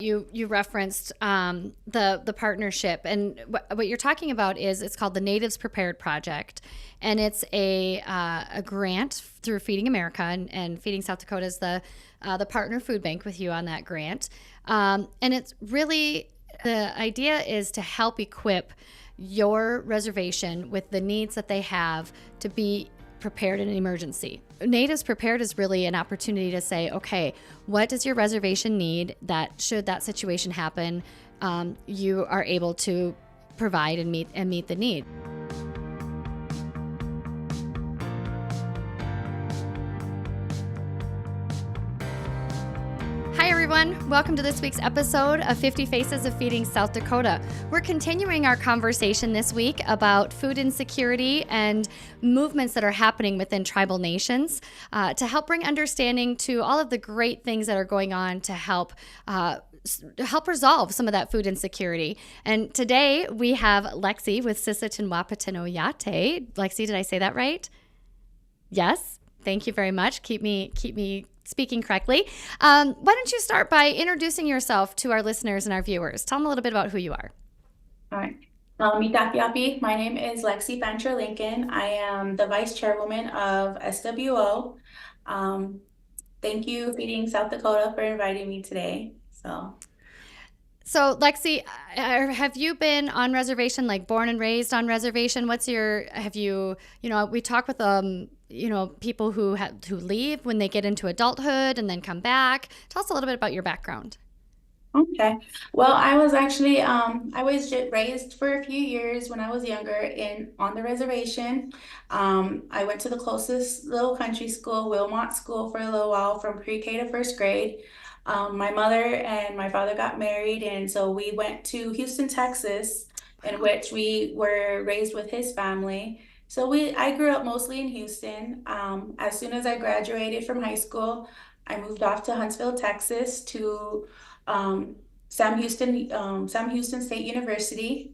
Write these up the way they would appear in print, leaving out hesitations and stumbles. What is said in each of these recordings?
You referenced the partnership, and what you're talking about is it's called the Natives Prepared Project, and it's a grant through Feeding America, and Feeding South Dakota is the partner food bank with you on that grant, and it's really the idea is to help equip your reservation with the needs that they have to be prepared in an emergency. Natives Prepared is really an opportunity to say, okay, what does your reservation need that should that situation happen, you are able to provide and meet the need. Hi everyone, welcome to this week's episode of 50 Faces of Feeding South Dakota. We're continuing our conversation this week about food insecurity and movements that are happening within tribal nations to help bring understanding to all of the great things that are going on to help resolve some of that food insecurity. And today we have Lexi with Sisseton-Wahpeton-Oyate. Lexi, did I say that right? Yes. Thank you very much. Keep me speaking correctly. Why don't you start by introducing yourself to our listeners and our viewers? Tell them a little bit about who you are. All right. Mitapiapi. My name is Lexi Fancher Lincoln. I am the vice chairwoman of SWO. Thank you, Feeding South Dakota, for inviting me today. So Lexi, have you been on reservation, like born and raised on reservation? We talk with people who leave when they get into adulthood and then come back. Tell us a little bit about your background. Okay. Well, I was actually I was raised for a few years when I was younger on the reservation. I went to the closest little country school, Wilmot School, for a little while from pre-K to first grade. My mother and my father got married, and so we went to Houston, Texas, in which we were raised with his family. I grew up mostly in Houston. As soon as I graduated from high school, I moved off to Huntsville, Texas, to Sam Houston State University.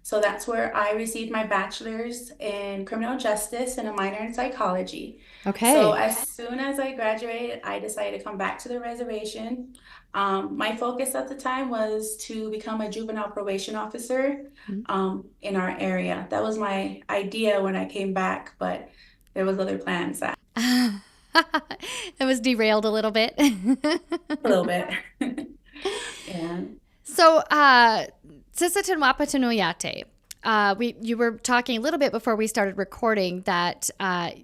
So that's where I received my bachelor's in criminal justice and a minor in psychology. So Okay. as soon as I graduated, I decided to come back to the reservation. My focus at the time was to become a juvenile probation officer in our area. That was my idea when I came back, but there was other plans that It was derailed a little bit. a little bit. Yeah. So, Sisseton-Wahpeton-Oyate, you were talking a little bit before we started recording that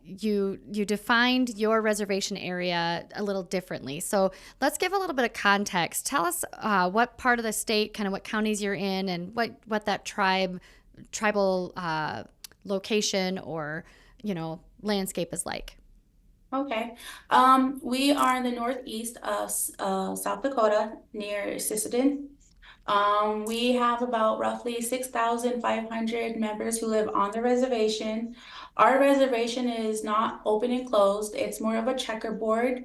you defined your reservation area a little differently. So let's give a little bit of context. Tell us what part of the state, kind of what counties you're in, and what that tribal location or landscape is like. Okay. We are in the northeast of South Dakota, near Sisseton. We have about roughly 6,500 members who live on the reservation. Our reservation is not open and closed. It's more of a checkerboard.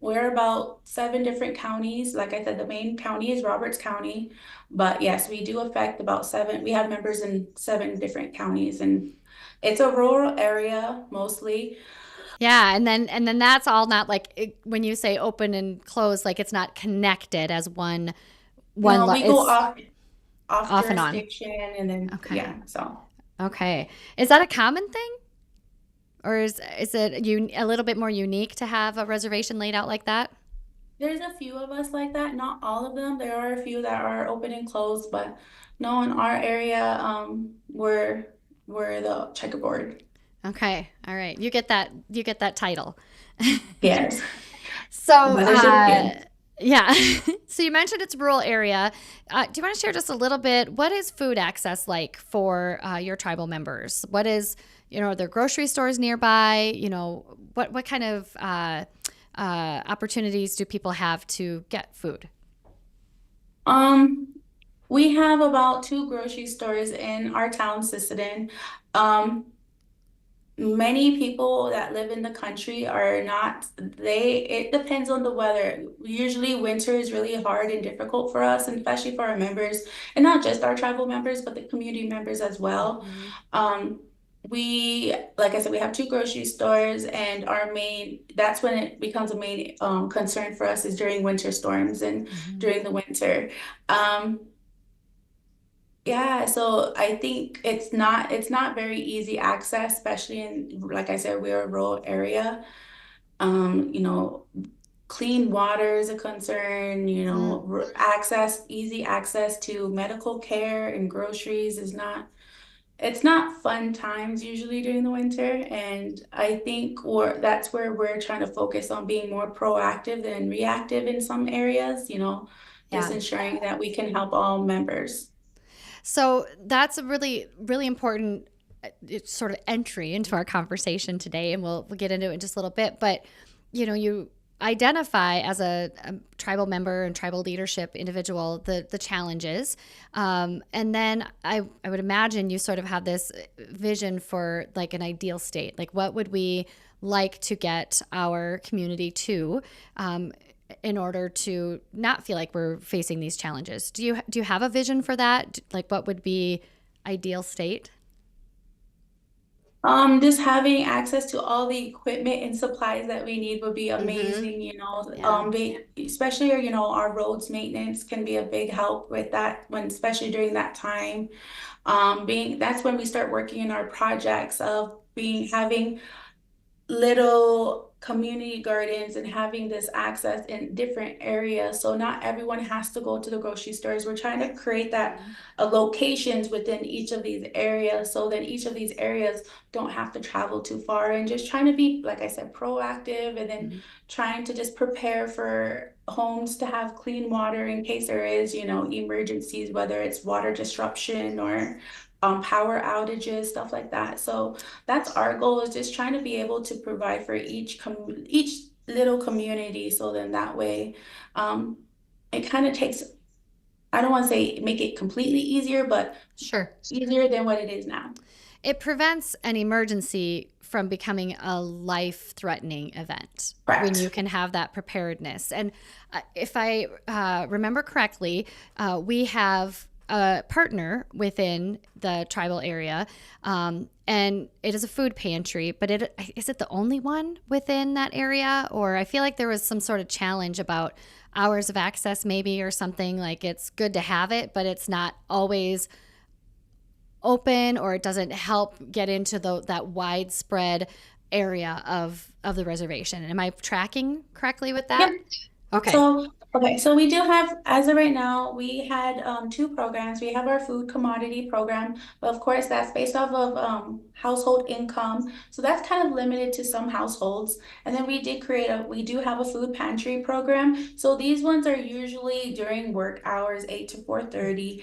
We're about 7 different counties. Like I said, the main county is Roberts County. But yes, we do affect about 7. We have members in 7 different counties, and it's a rural area mostly. Yeah, and then that's all not when you say open and closed, like it's not connected as one No, we go it's off off and on. jurisdiction, and then Okay. yeah, so. Okay. Is that a common thing? Or is it a little bit more unique to have a reservation laid out like that? There's a few of us like that, not all of them. There are a few that are open and closed, but no, in our area, we're the checkerboard. Okay. All right. You get that title. Yes. So, Mother's yeah. So you mentioned it's a rural area. Do you want to share just a little bit? What is food access like for your tribal members? What is, are there grocery stores nearby? What kind of opportunities do people have to get food? Um, we have about 2 grocery stores in our town, Sisseton. Um, Many people that live in the country are not, it depends on the weather. Usually winter is really hard and difficult for us, and especially for our members, and not just our tribal members, but the community members as well. Mhm. Um, we, like I said, we have two grocery stores, and that's when it becomes a main concern for us is during winter storms and Hmm. during the winter. Um, yeah, so I think it's not very easy access, especially in, like I said, we're a rural area. You know, clean water is a concern, Mm, easy access to medical care and groceries is not, it's not fun times usually during the winter. And I think that's where we're trying to focus on being more proactive than reactive in some areas, just yeah. ensuring that we can help all members. So that's a really, really important sort of entry into our conversation today, and we'll get into it in just a little bit. But you identify as a tribal member and tribal leadership individual the challenges, and then I would imagine you sort of have this vision for like an ideal state, like what would we like to get our community to, in order to not feel like we're facing these challenges. Do you have a vision for that? Like what would be ideal state? Just having access to all the equipment and supplies that we need would be Mm-hmm. amazing, Yeah. especially, our roads maintenance can be a big help with that when, especially during that time. That's when we start working in our projects of having little community gardens and having this access in different areas. So not everyone has to go to the grocery stores. We're trying to create that Mm-hmm. locations within each of these areas so that each of these areas don't have to travel too far, and just trying to be, like I said, proactive, and then trying to just prepare for homes to have clean water in case there is, emergencies, whether it's water disruption or power outages, stuff like that. So that's our goal, is just trying to be able to provide for each little community. So then that way, um, it kind of takes, I don't want to say make it completely easier, but Sure. easier than what it is now. It prevents an emergency from becoming a life threatening event when you Correct. can have that preparedness. And if I remember correctly, we have a partner within the tribal area, and it is a food pantry. But is it the only one within that area, or I feel like there was some sort of challenge about hours of access, maybe, or something like it's good to have it, but it's not always open, or it doesn't help get into that widespread area of the reservation. Am I tracking correctly with Yep. that? Okay. So we do have, as of right now, we had two programs. We have our food commodity program, but of course that's based off of household income. So that's kind of limited to some households. And then we do have a food pantry program. So these ones are usually during work hours, 8 to 4:30.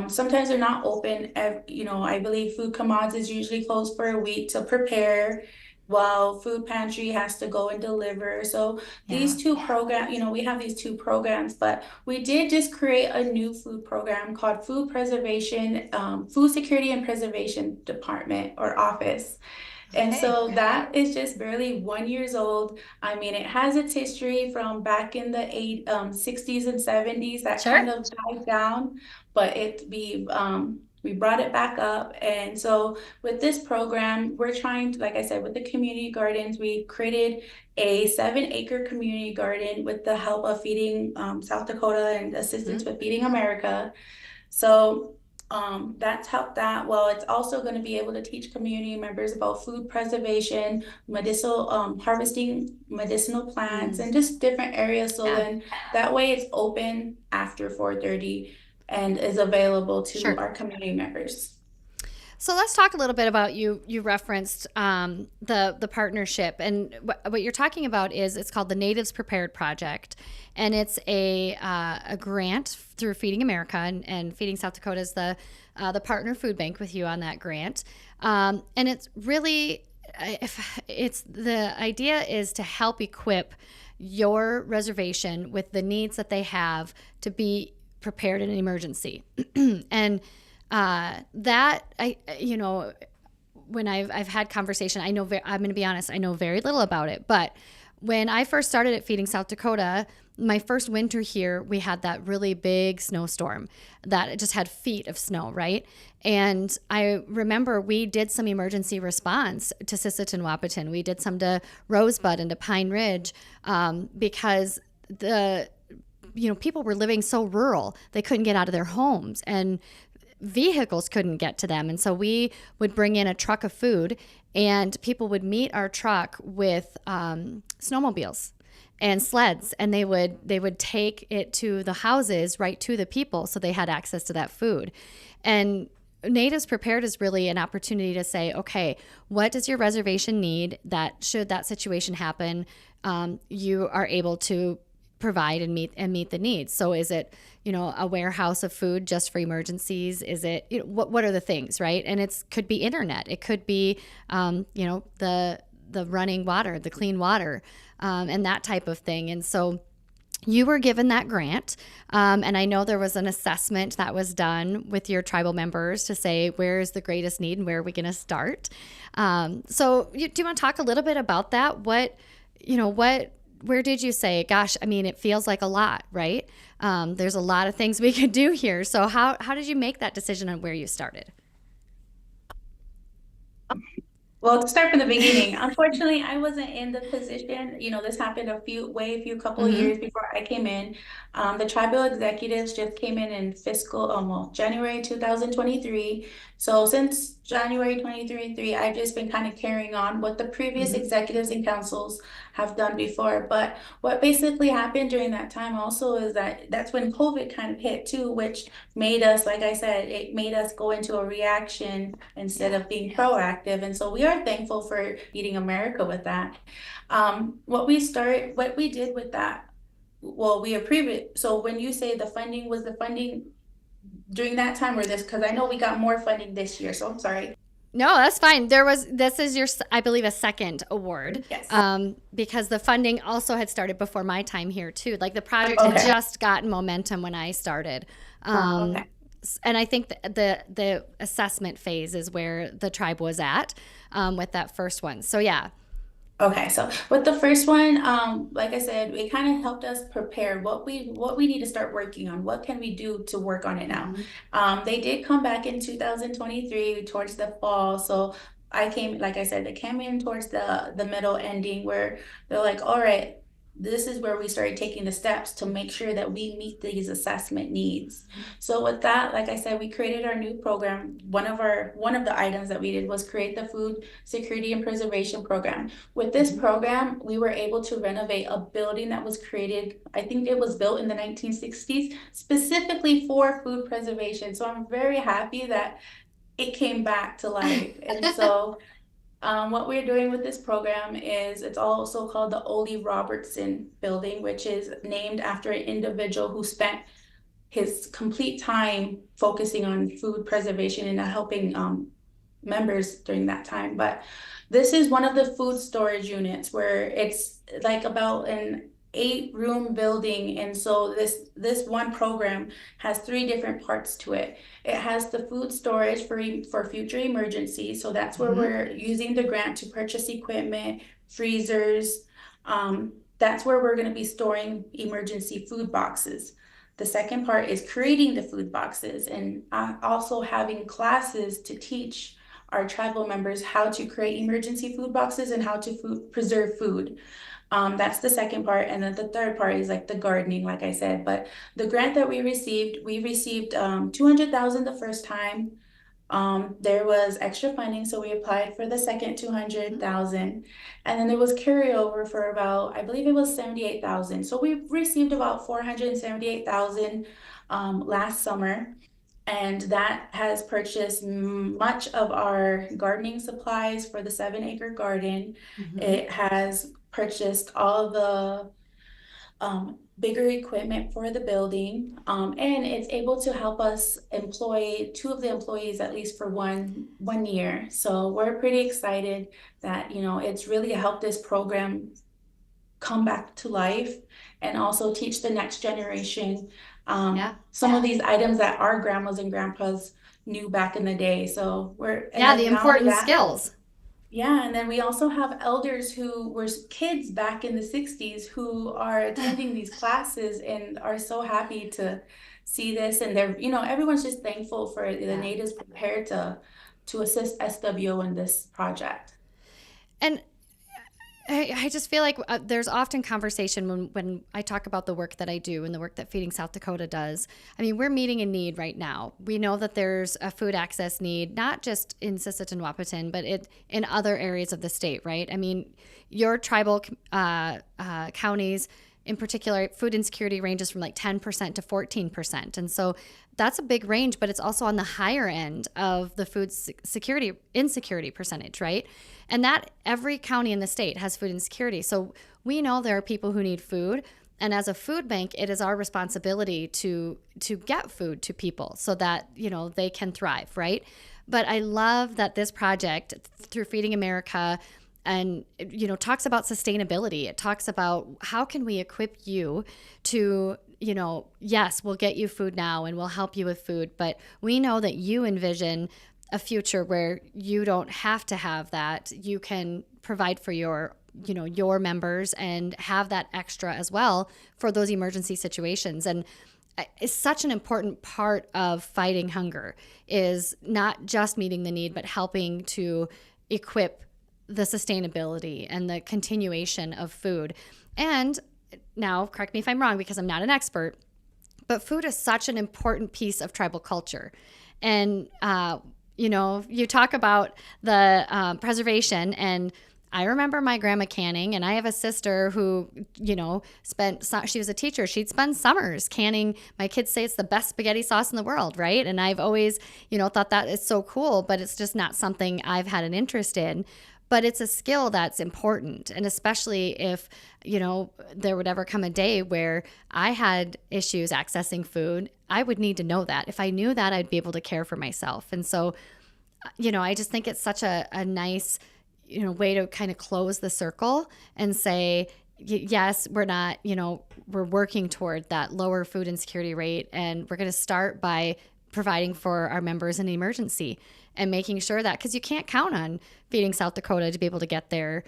Sometimes they're not open. I believe food commodities is usually closed for a week to prepare, while food pantry has to go and deliver. So Yeah. we have these two programs, but we did just create a new food program called Food Security and Preservation Department or Office. And Okay. so that is just barely 1 years old. I mean, it has its history from back in the 60s and 70s that Sure. kind of died down, but we brought it back up. And so with this program, we're trying to, like I said, with the community gardens, we created a 7-acre community garden with the help of Feeding South Dakota and assistance Mhm. with Feeding America. So that's helped that. Well, it's also going to be able to teach community members about food preservation, medicinal harvesting medicinal plants, Mm. and just different areas. So Yeah. then that way it's open after 4:30 and is available to Sure. our community members. So let's talk a little bit about you referenced the partnership, and what you're talking about is it's called the Natives Prepared Project, and it's a grant through Feeding America, and Feeding South Dakota is the partner food bank with you on that grant, and it's really, if it's the idea is to help equip your reservation with the needs that they have to be prepared in an emergency. And that when I've had conversation, I'm going to be honest, I know very little about it. But when I first started at Feeding South Dakota, my first winter here, we had that really big snowstorm that it just had feet of snow, right? And I remember we did some emergency response to Sisseton Wahpeton. We did some to Rosebud and to Pine Ridge, because the people were living so rural, they couldn't get out of their homes, and vehicles couldn't get to them. And so we would bring in a truck of food, and people would meet our truck with snowmobiles and sleds, and they would take it to the houses, right to the people, so they had access to that food. And Natives Prepared is really an opportunity to say, okay, what does your reservation need that should that situation happen, you are able to provide and meet the needs. So is it, a warehouse of food just for emergencies? Is it, what are the things, right? And it could be internet. It could be, the running water, the clean water, and that type of thing. And so you were given that grant, and I know there was an assessment that was done with your tribal members to say where is the greatest need and where are we going to start. So do you want to talk a little bit about that? Where did you say, gosh, I mean, it feels like a lot, right? There's a lot of things we could do here. So how did you make that decision on where you started? Well, to start from the beginning, unfortunately, I wasn't in the position. This happened a few couple of Mm-hmm. years before I came in. The tribal executives just came in fiscal, well, January 2023. So since January 2023, I've just been kind of carrying on what the previous Mm-hmm. executives and councils have done before. But what basically happened during that time also is that that's when COVID kind of hit too, which made us, like I said, it made us go into a reaction instead Yeah. of being proactive. And so we are thankful for Feeding America with that. What we did with that, well, we approved it. So when you say the funding, was the funding during that time or this? Because I know we got more funding this year, so I'm sorry. No, that's fine. This is your, I believe, a second award, Yes. because the funding also had started before my time here too. Like the project had Okay. just gotten momentum when I started. Um, Okay. and I think the assessment phase is where the tribe was at, with that first one. So yeah. Okay, so with the first one, like I said, it kind of helped us prepare what we need to start working on. What can we do to work on it now? Mm-hmm. They did come back in 2023 towards the fall. So like I said, they came in towards the middle ending where they're like, all right, this is where we started taking the steps to make sure that we meet these assessment needs. So with that, like I said, we created our new program. One of the items that we did was create the food security and preservation program. With this Mm-hmm. program, we were able to renovate a building that was created, I think it was built in the 1960s, specifically for food preservation. So I'm very happy that it came back to life. And so what we're doing with this program is it's also called the Ole Robertson Building, which is named after an individual who spent his complete time focusing on food preservation and helping members during that time. But this is one of the food storage units where it's like about an 8-room building. And so this one program has 3 different parts to it. It has the food storage for future emergencies. So that's where Mm-hmm. we're using the grant to purchase equipment, freezers. That's where we're going to be storing emergency food boxes. The second part is creating the food boxes and also having classes to teach our tribal members how to create emergency food boxes and how to preserve food. That's the second part. And then the third part is like the gardening, like I said. But the grant that we received 200,000 the first time. There was extra funding, so we applied for the second 200,000, and then there was carryover for about, I believe it was 78,000. So we received about 478,000 last summer, and that has purchased much of our gardening supplies for the 7-acre garden. Mm-hmm. It has purchased all the bigger equipment for the building, and it's able to help us employ 2 of the employees at least for one year. So we're pretty excited that it's really helped this program come back to life and also teach the next generation Yeah. some of these items that our grandmas and grandpas knew back in the day. So we're and Yeah. The then not only important that. skills. Yeah, and then we also have elders who were kids back in the 60s who are attending these classes and are so happy to see this. And they're, everyone's just thankful for the Yeah. natives prepared to assist SWO in this project. And I just feel like there's often conversation when I talk about the work that I do and the work that Feeding South Dakota does. I mean, we're meeting a need right now. We know that there's a food access need, not just in Sisseton Wahpeton, but in other areas of the state, right? I mean, your tribal counties, in particular, food insecurity ranges from like 10% to 14%. And so that's a big range, but it's also on the higher end of the food security insecurity percentage, right? And that every county in the state has food insecurity. So we know there are people who need food. And as a food bank, it is our responsibility to get food to people so that, they can thrive, right? But I love that this project through Feeding America and talks about sustainability. It talks about how can we equip you to, yes, we'll get you food now and we'll help you with food, but we know that you envision a future where you don't have to have that. You can provide for your members and have that extra as well for those emergency situations. And it's such an important part of fighting hunger is not just meeting the need, but helping to equip the sustainability and the continuation of food. And now, correct me if I'm wrong because I'm not an expert, but food is such an important piece of tribal culture. And, you talk about the preservation, and I remember my grandma canning, and I have a sister who, she was a teacher. She'd spend summers canning. My kids say it's the best spaghetti sauce in the world, right? And I've always, thought that is so cool, but it's just not something I've had an interest in. But it's a skill that's important. And especially if, there would ever come a day where I had issues accessing food, I would need to know that. If I knew that, I'd be able to care for myself. And so, I just think it's such a nice, way to kind of close the circle and say, yes, we're not, we're working toward that lower food insecurity rate. And we're going to start by providing for our members in an emergency and making sure that, because you can't count on Feeding South Dakota to be able to get there.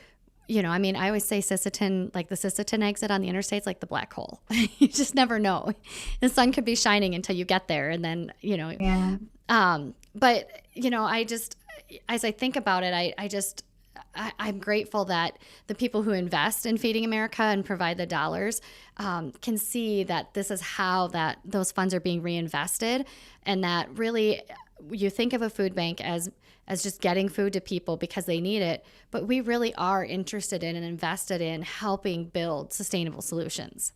I mean, I always say Sisseton, like the Sisseton exit on the interstate's like the black hole. You just never know. The sun could be shining until you get there. And then, Yeah. but, I just, as I think about it, I'm grateful that the people who invest in Feeding America and provide the dollars can see that this is how that those funds are being reinvested, and that really you think of a food bank as just getting food to people because they need it, but we really are interested in and invested in helping build sustainable solutions.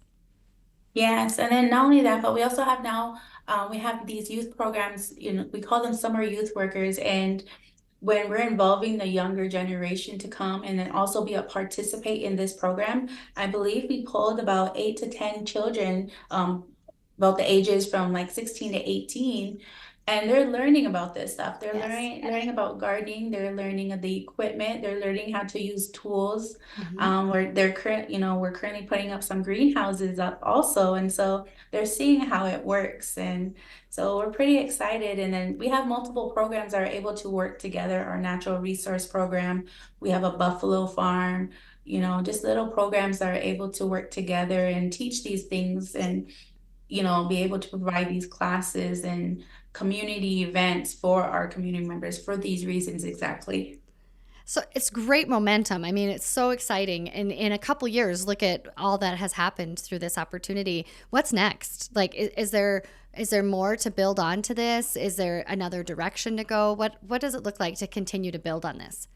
Yes, and then not only that, but we also have now we have these youth programs, we call them summer youth workers, and when we're involving the younger generation to come and then also be a participate in this program, I believe we pulled about 8 to 10 children, about the ages from like 16 to 18. And they're learning about this stuff. They're Yes. learning about gardening. They're learning of the equipment. They're learning how to use tools. Mm-hmm. We're currently putting up some greenhouses up also, and so they're seeing how it works. And so we're pretty excited. And then we have multiple programs that are able to work together. Our natural resource program, we have a buffalo farm, just little programs that are able to work together and teach these things and, be able to provide these classes and community events for our community members for these reasons exactly. So it's great momentum. I mean, it's so exciting. And in a couple years, look at all that has happened through this opportunity. What's next? Like, is there more to build onto this? Is there another direction to go? What does it look like to continue to build on this?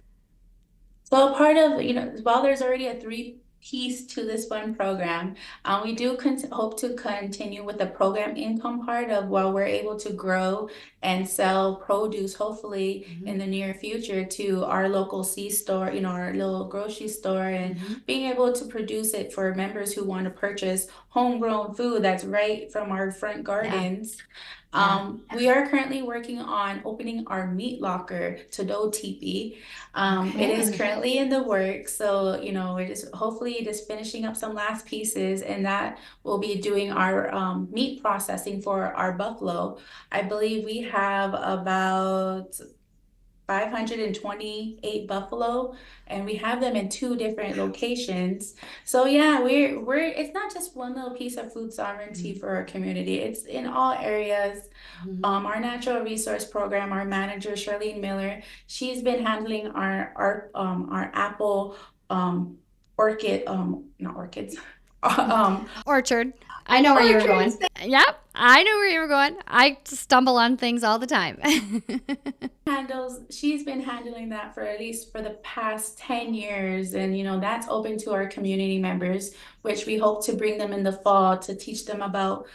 So part of, while there's already a three piece to this one program, we do hope to continue with the program income part of while we're able to grow and sell produce, hopefully Mm-hmm. in the near future to our local C store, our little grocery store, and Mm-hmm. being able to produce it for members who want to purchase homegrown food that's right from our front Yeah. gardens. Yeah. We are currently working on opening our meat locker to do teepee. It is Okay. currently in the works, so we're just hopefully just finishing up some last pieces, and that will be doing our meat processing for our buffalo. I believe we have about 528 buffalo, and we have them in two different locations. So yeah, we're it's not just one little piece of food sovereignty for our community. It's in all areas. Mm-hmm. Our natural resource program, our manager, Charlene Miller, she's been handling our apple orchid, not orchids, Orchard. I our know where you were orchards. going. Yep, I know where you were going. I stumble on things all the time. She's been handling that for at least for the past 10 years, and that's open to our community members, which we hope to bring them in the fall to teach them about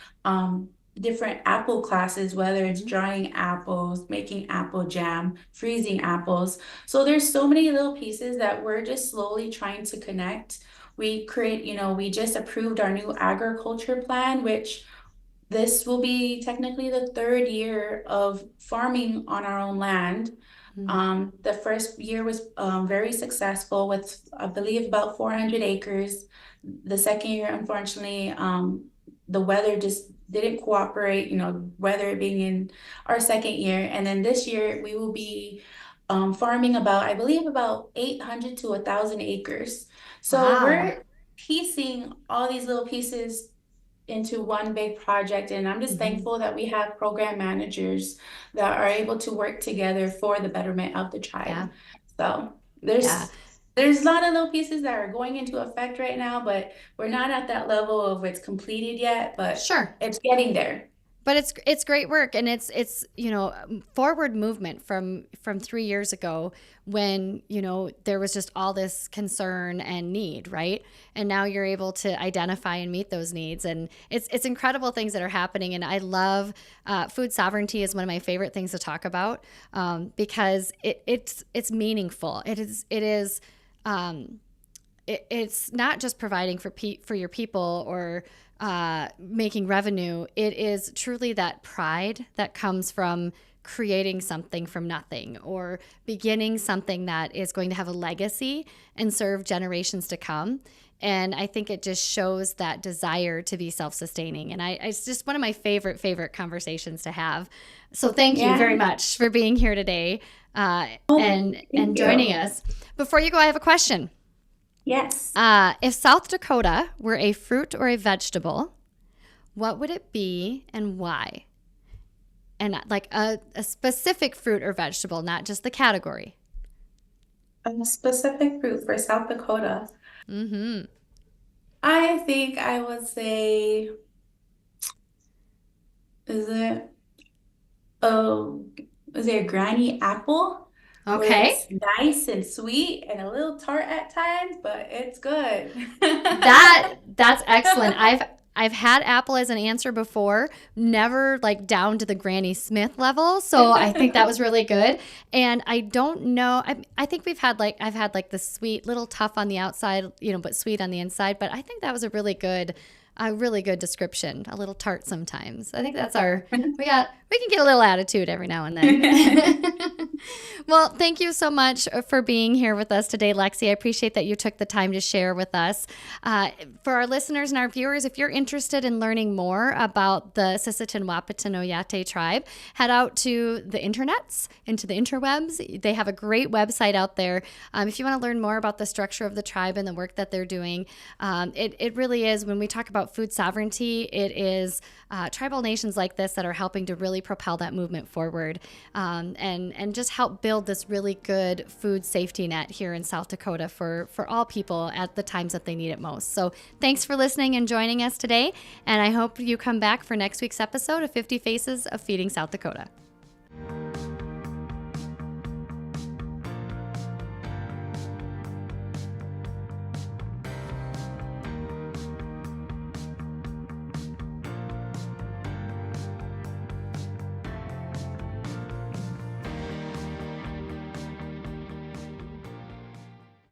different apple classes, whether it's Mhm. drying apples, making apple jam, freezing apples. So there's so many little pieces that we're just slowly trying to connect. We just approved our new agriculture plan, which this will be technically the third year of farming on our own land. The first year was very successful with, I believe, about 400 acres. The second year, unfortunately, the weather just didn't cooperate, weather being in our second year. And then this year, we will be farming I believe, about 800 to 1,000 acres. So Wow. we're piecing all these little pieces into one big project. And I'm just Hmm. thankful that we have program managers that are able to work together for the betterment of the Yeah. tribe. So Yeah. there's a lot of little pieces that are going into effect right now, but we're not at that level of it's completed yet, but Sure. it's getting there. But it's great work, and it's forward movement from 3 years ago when there was just all this concern and need, right? And now you're able to identify and meet those needs, and it's incredible things that are happening. And I love food sovereignty is one of my favorite things to talk about, because it's meaningful. It's not just providing for your people or making revenue. It is truly that pride that comes from creating something from nothing or beginning something that is going to have a legacy and serve generations to come. And I think it just shows that desire to be self-sustaining. And it's just one of my favorite conversations to have. So thank you Yeah. very much for being here today, Oh, and thank joining you. us. Before you go, I have a question. Yes. If South Dakota were a fruit or a vegetable, what would it be and why? And like a specific fruit or vegetable, not just the category. A specific fruit for South Dakota. Mm-hmm. I think I would say, is it Oh, is there a granny apple where Okay. it's nice and sweet and a little tart at times, but it's good. That's excellent. I've had apple as an answer before, never like down to the Granny Smith level. So I think that was really good. And I don't know. I think I've had like the sweet, little tough on the outside, but sweet on the inside. But I think that was a really good description. A little tart sometimes. I think we can get a little attitude every now and then. Well, thank you so much for being here with us today, Lexi. I appreciate that you took the time to share with us. For our listeners and our viewers, if you're interested in learning more about the Sisseton Wahpeton Oyate tribe, head out to the internets, into the interwebs. They have a great website out there. If you want to learn more about the structure of the tribe and the work that they're doing, it really is, when we talk about food sovereignty, it is tribal nations like this that are helping to really propel that movement forward, and just help build this really good food safety net here in South Dakota for all people at the times that they need it most. So thanks for listening and joining us today, and I hope you come back for next week's episode of 50 Faces of Feeding South Dakota.